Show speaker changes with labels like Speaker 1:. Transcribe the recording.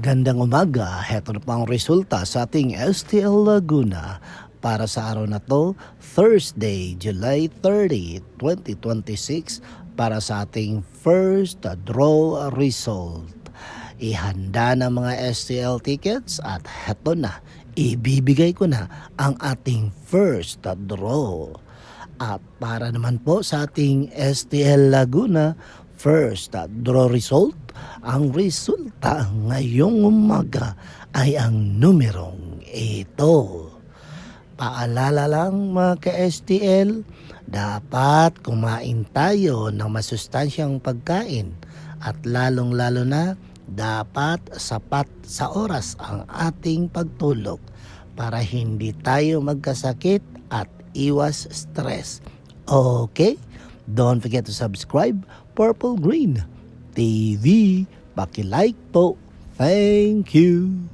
Speaker 1: Gandang umaga, heto na po ang resulta sa ating STL Laguna para sa araw na to, Thursday, July 30, 2026 para sa ating first draw result. Ihanda na mga STL tickets at heto na, ibibigay ko na ang ating first draw. At para naman po sa ating STL Laguna, first draw result, ang resulta ngayong umaga ay ang numerong ito. Paalala lang mga ka-STL, dapat kumain tayo ng masustansyang pagkain at lalong-lalo na dapat sapat sa oras ang ating pagtulog para hindi tayo magkasakit at iwas stress. Okay? Don't forget to subscribe Purple Green TV. Paki-like po. Thank you.